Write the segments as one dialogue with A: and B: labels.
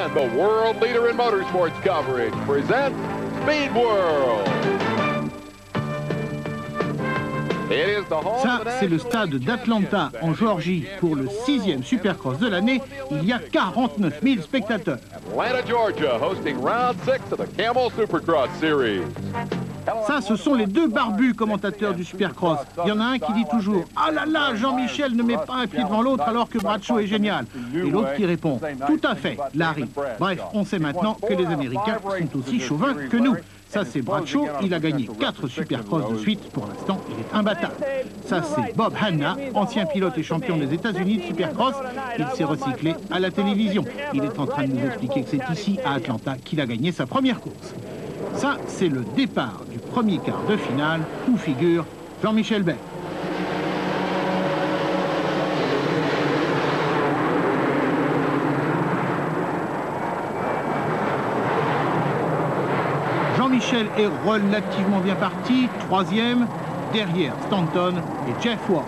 A: and the world leader in motorsports coverage present Speed World.
B: Ça, c'est le stade d'Atlanta, en Géorgie, pour le 6e Supercross de l'année. Il y a 49 000 spectateurs.
A: Atlanta, Georgia, hosting round 6 of the Camel Supercross Series.
B: Ça, ce sont les deux barbus commentateurs du Supercross. Il y en a un qui dit toujours « Ah là là, Jean-Michel ne met pas un pied devant l'autre alors que Bradshaw est génial ». Et l'autre qui répond « Tout à fait, Larry ». Bref, on sait maintenant que les Américains sont aussi chauvins que nous. Ça, c'est Bradshaw, il a gagné 4 Supercross de suite. Pour l'instant, il est imbattable. Ça, c'est Bob Hanna, ancien pilote et champion des États-Unis de Supercross. Il s'est recyclé à la télévision. Il est en train de nous expliquer que c'est ici, à Atlanta, qu'il a gagné sa première course. Ça, c'est le départ du premier quart de finale où figure Jean-Michel Bell. Jean-Michel est relativement bien parti, 3e, derrière Stanton et Jeff Ward.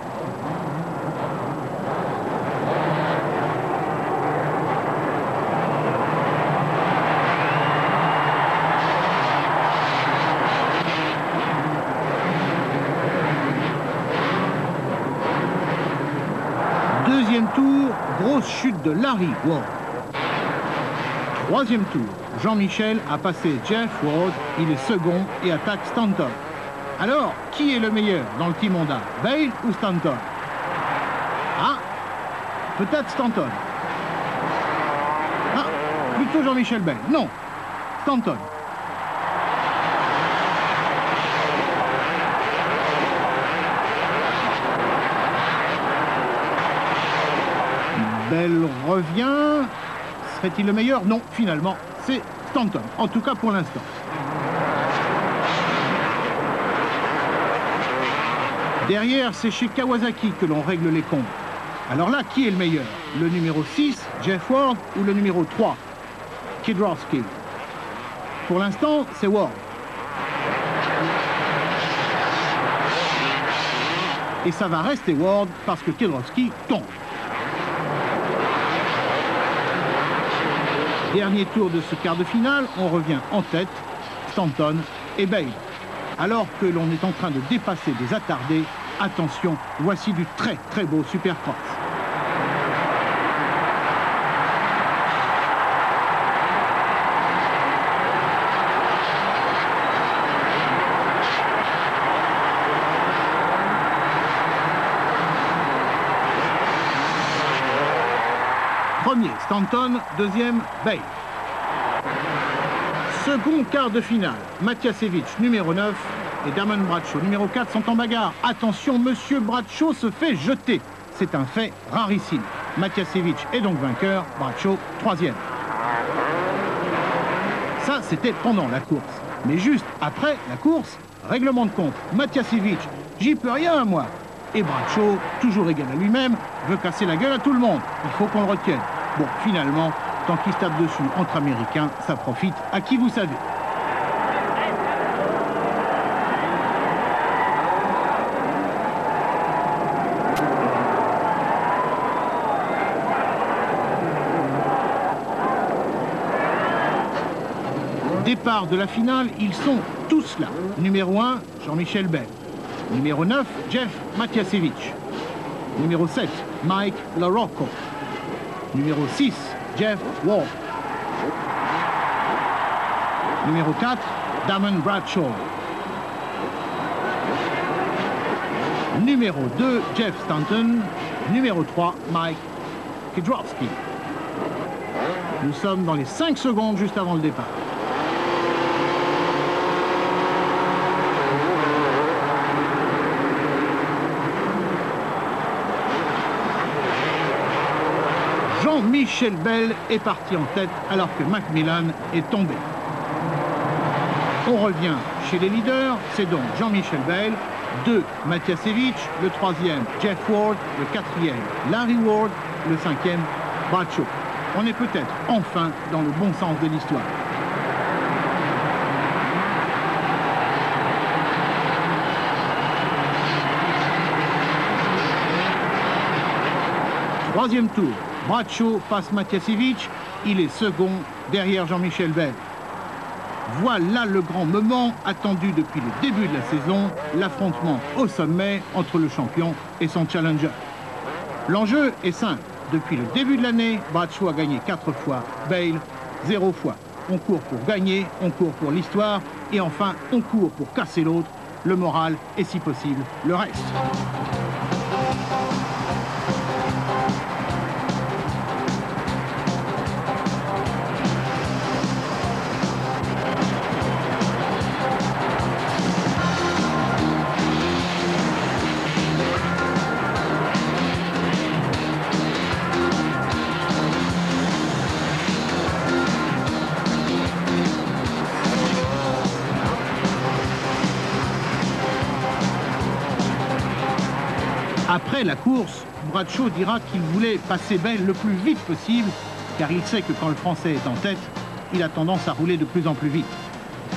B: Deuxième tour, grosse chute de Larry Ward. Troisième tour, Jean-Michel a passé Jeff Ward, il est second et attaque Stanton. Alors, qui est le meilleur dans le Team Honda, Bale ou Stanton? Ah, peut-être Stanton. Ah, plutôt Jean-Michel Bale. Non, Stanton. Bell revient. Serait-il le meilleur? Non, finalement, c'est Stanton. En tout cas pour l'instant. Derrière, c'est chez Kawasaki que l'on règle les comptes. Alors là, qui est le meilleur? Le numéro 6, Jeff Ward, ou le numéro 3, Kiedrowski? Pour l'instant, c'est Ward. Et ça va rester Ward parce que Kiedrowski tombe. Dernier tour de ce quart de finale, on revient en tête, Stanton et Bale. Alors que l'on est en train de dépasser des attardés, attention, voici du très très beau Supercross. Premier, Stanton. Deuxième, Bale. Second quart de finale, Matiasevich, numéro 9, et Damon Bradshaw, numéro 4, sont en bagarre. Attention, monsieur Bradshaw se fait jeter. C'est un fait rarissime. Matiasevich est donc vainqueur, Bradshaw, troisième. Ça, c'était pendant la course. Mais juste après la course, règlement de compte. Matiasevich, j'y peux rien, moi. Et Bradshaw, toujours égal à lui-même, veut casser la gueule à tout le monde. Il faut qu'on le retienne. Bon, finalement, tant qu'ils se tapent dessus entre Américains, ça profite à qui vous savez. Départ de la finale, ils sont tous là. Numéro 1, Jean-Michel Bell. Numéro 9, Jeff Matiasevich. Numéro 7, Mike LaRocco. Numéro 6, Jeff Ward. Numéro 4, Damon Bradshaw. Numéro 2, Jeff Stanton. Numéro 3, Mike Kiedrowski. Nous sommes dans les 5 secondes juste avant le départ. Jean-Michel Bell est parti en tête alors que Macmillan est tombé. On revient chez les leaders, c'est donc Jean-Michel Bell, 2 Matiasevich, le 3e Jeff Ward, le 4e Larry Ward, le 5e Bradshaw. On est peut-être enfin dans le bon sens de l'histoire. Troisième tour, Bradshaw passe Matiasevich, Il est second derrière Jean-Michel Bell. Voilà le grand moment attendu depuis le début de la saison, l'affrontement au sommet entre le champion et son challenger. L'enjeu est simple. Depuis le début de l'année, Bradshaw a gagné 4 fois, Bale 0 fois. On court pour gagner, on court pour l'histoire et enfin on court pour casser l'autre, le moral et si possible le reste. Après la course, Bradshaw dira qu'il voulait passer Bell le plus vite possible, car il sait que quand le Français est en tête, il a tendance à rouler de plus en plus vite.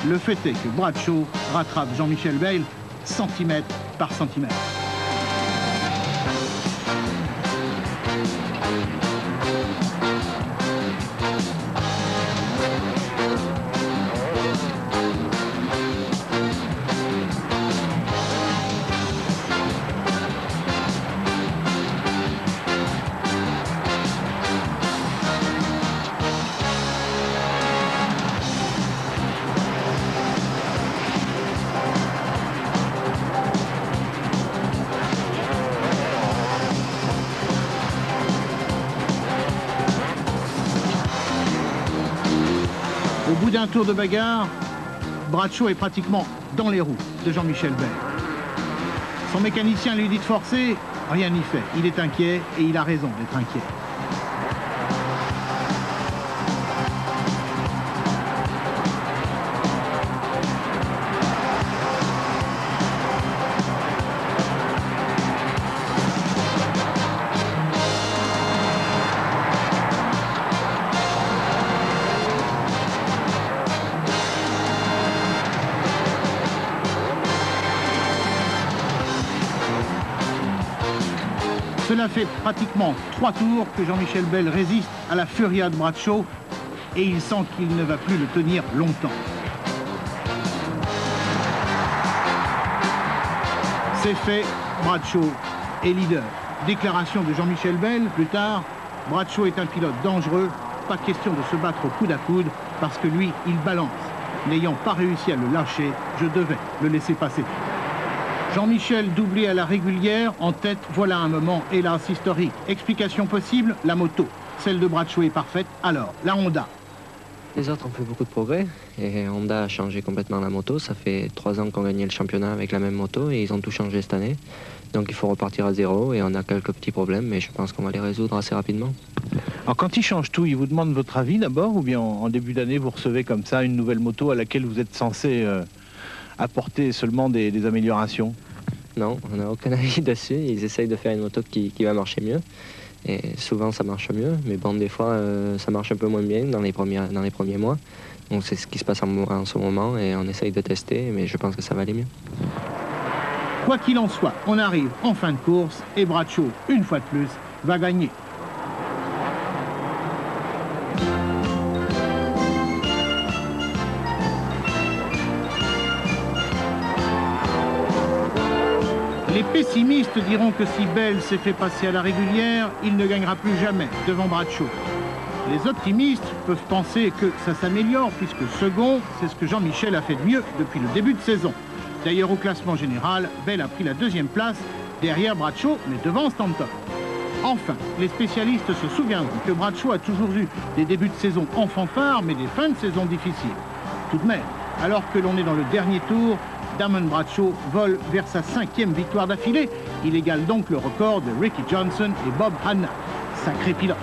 B: Le fait est que Bradshaw rattrape Jean-Michel Bale centimètre par centimètre. Au bout d'un tour de bagarre, Bradshaw est pratiquement dans les roues de Jean-Michel Bell. Son mécanicien lui dit de forcer, rien n'y fait. Il est inquiet et il a raison d'être inquiet. Cela fait pratiquement 3 tours que Jean-Michel Bell résiste à la furia de Bradshaw et il sent qu'il ne va plus le tenir longtemps. C'est fait, Bradshaw est leader. Déclaration de Jean-Michel Bell plus tard, Bradshaw est un pilote dangereux, pas question de se battre au coude à coude parce que lui, il balance. N'ayant pas réussi à le lâcher, je devais le laisser passer. Jean-Michel doublé à la régulière, en tête, voilà un moment, hélas, historique. Explication possible, la moto. Celle de Bradshaw est parfaite, alors, la Honda.
C: Les autres ont fait beaucoup de progrès et Honda a changé complètement la moto. Ça fait 3 ans qu'on gagnait le championnat avec la même moto et ils ont tout changé cette année. Donc il faut repartir à zéro et on a quelques petits problèmes, mais je pense qu'on va les résoudre assez rapidement.
D: Alors quand ils changent tout, ils vous demandent votre avis d'abord ou bien en début d'année vous recevez comme ça une nouvelle moto à laquelle vous êtes censé apporter seulement des améliorations?
C: Non, on n'a aucun avis dessus. Ils essayent de faire une moto qui va marcher mieux. Et souvent, ça marche mieux. Mais bon, des fois, ça marche un peu moins bien dans les premiers mois. Donc, c'est ce qui se passe en ce moment. Et on essaye de tester, mais je pense que ça va aller mieux.
B: Quoi qu'il en soit, on arrive en fin de course et Bradshaw, une fois de plus, va gagner. Les pessimistes diront que si Bell s'est fait passer à la régulière, il ne gagnera plus jamais devant Bradshaw. Les optimistes peuvent penser que ça s'améliore puisque second, c'est ce que Jean-Michel a fait de mieux depuis le début de saison. D'ailleurs, au classement général, Bell a pris la 2e place derrière Bradshaw, mais devant Stanton. Enfin, les spécialistes se souviendront que Bradshaw a toujours eu des débuts de saison en fanfare, mais des fins de saison difficiles. Tout de même, alors que l'on est dans le dernier tour, Damon Bradshaw vole vers sa 5e victoire d'affilée. Il égale donc le record de Ricky Johnson et Bob Hanna. Sacré pilote.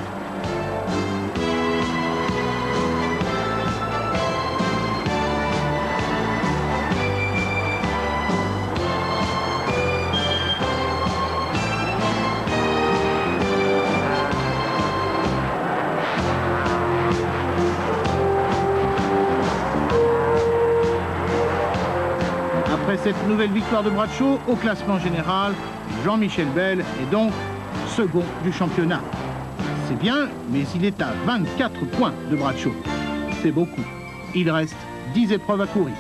B: Après cette nouvelle victoire de Bradshaw, au classement général, Jean-Michel Bell est donc second du championnat. c'est bien, mais il est à 24 points de Bradshaw. C'est beaucoup. Il reste 10 épreuves à courir.